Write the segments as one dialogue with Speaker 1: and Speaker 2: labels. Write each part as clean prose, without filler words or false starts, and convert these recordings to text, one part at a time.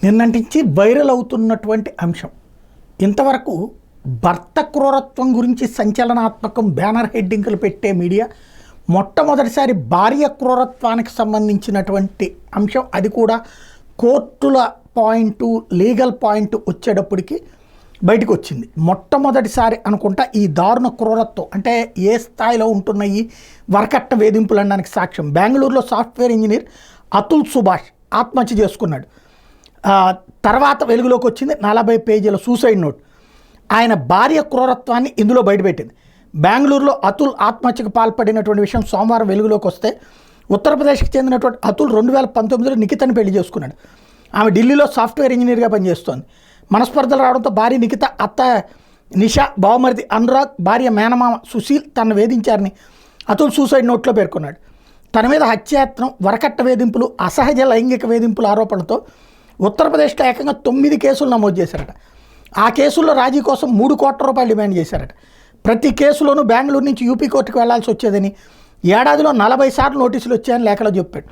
Speaker 1: నిన్నటించి viral అవుతున్నటువంటి అంశం. ఇంతవరకు భర్త క్రూరత్వం గురించి సంచలనాత్మకం బ్యానర్ హెడ్డింగ్లు పెట్టే మీడియా మొట్టమొదటిసారి భార్య క్రూరత్వానికి సంబంధించినటువంటి అంశం, అది కూడా కోర్టుల పాయింట్, లీగల్ పాయింట్ వచ్చేటప్పటికి బయటకు వచ్చింది. మొట్టమొదటిసారి అనుకుంటా ఈ దారుణ క్రూరత్వం అంటే ఏ స్థాయిలో ఉంటున్నాయి వరకట్ట వేధింపులు అనడానికి సాక్ష్యం. బెంగళూరులో సాఫ్ట్వేర్ ఇంజనీర్ అతుల్ సుభాష్ ఆత్మహత్య చేసుకున్నాడు. తర్వాత వెలుగులోకి వచ్చింది 40 పేజీల సూసైడ్ నోట్. ఆయన భార్య క్రూరత్వాన్ని ఇందులో బయటపెట్టింది. బెంగళూరులో అతుల్ ఆత్మహత్యకు పాల్పడినటువంటి విషయం సోమవారం వెలుగులోకి వస్తే, ఉత్తరప్రదేశ్కి చెందినటువంటి అతుల్ 2019లో నిఖితని పెళ్లి చేసుకున్నాడు. ఆమె ఢిల్లీలో సాఫ్ట్వేర్ ఇంజనీర్గా పనిచేస్తోంది. మనస్పర్ధలు రావడంతో భార్య నిఖిత, అత్త నిషా, బావమరిది అనురాగ్, భార్య మేనమామ సుశీల్ తనను వేధించారని అతుల్ సూసైడ్ నోట్లో పేర్కొన్నాడు. తన మీద హత్యాయత్నం, వరకట్ట వేధింపులు, అసహజ లైంగిక వేధింపుల ఆరోపణలతో ఉత్తరప్రదేశ్లో ఏకంగా 9 కేసులు నమోదు చేశారట. ఆ కేసుల్లో రాజీ కోసం 3 కోట్ల రూపాయలు డిమాండ్ చేశారట. ప్రతి కేసులోనూ బెంగళూరు నుంచి యూపీ కోర్టుకు వెళ్లాల్సి వచ్చేదని, ఏడాదిలో 40 సార్లు నోటీసులు వచ్చాయని లేఖలో చెప్పాడు.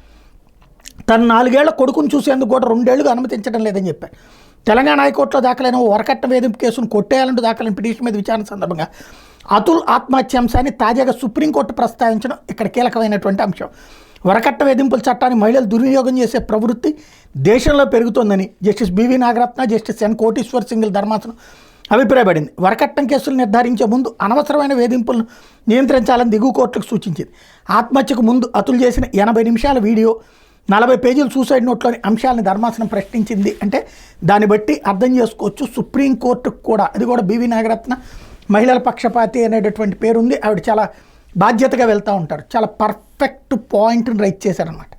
Speaker 1: తన 4 ఏళ్ల కొడుకును చూసేందుకు కూడా 2 ఏళ్లుగా అనుమతించడం లేదని చెప్పాడు. తెలంగాణ హైకోర్టులో దాఖలైన వరకట్ట వేధింపు కేసును కొట్టేయాలంటూ దాఖలైన పిటిషన్ మీద విచారణ సందర్భంగా అతుల్ ఆత్మహత్య అంశాన్ని తాజాగా సుప్రీంకోర్టు ప్రస్తావించడం ఇక్కడ కీలకమైనటువంటి అంశం. వరకట్ట వేధింపుల చట్టాన్ని మహిళలు దుర్వినియోగం చేసే ప్రవృత్తి దేశంలో పెరుగుతోందని justice BV Nagarathna, justice N Kotiswar సింగిల్ ధర్మాసనం అభిప్రాయపడింది. వరకట్టం కేసులు నిర్ధారించే ముందు అనవసరమైన వేధింపులను నియంత్రించాలని దిగువ కోర్టులకు సూచించింది. ఆత్మహత్యకు ముందు అతుల్ చేసిన 80 నిమిషాల వీడియో, 40 పేజీల సూసైడ్ నోట్లోని అంశాలను ధర్మాసనం ప్రశ్నించింది. అంటే దాన్ని బట్టి అర్థం చేసుకోవచ్చు సుప్రీంకోర్టుకు కూడా, అది కూడా బివి నాగరత్న మహిళల పక్షపాతి అనేటటువంటి పేరుంది. ఆవిడ చాలా బాధ్యతగా వెళ్తూ ఉంటారు. చాలా పర్ఫెక్ట్ పాయింట్ని రైట్ చేశారనమాట.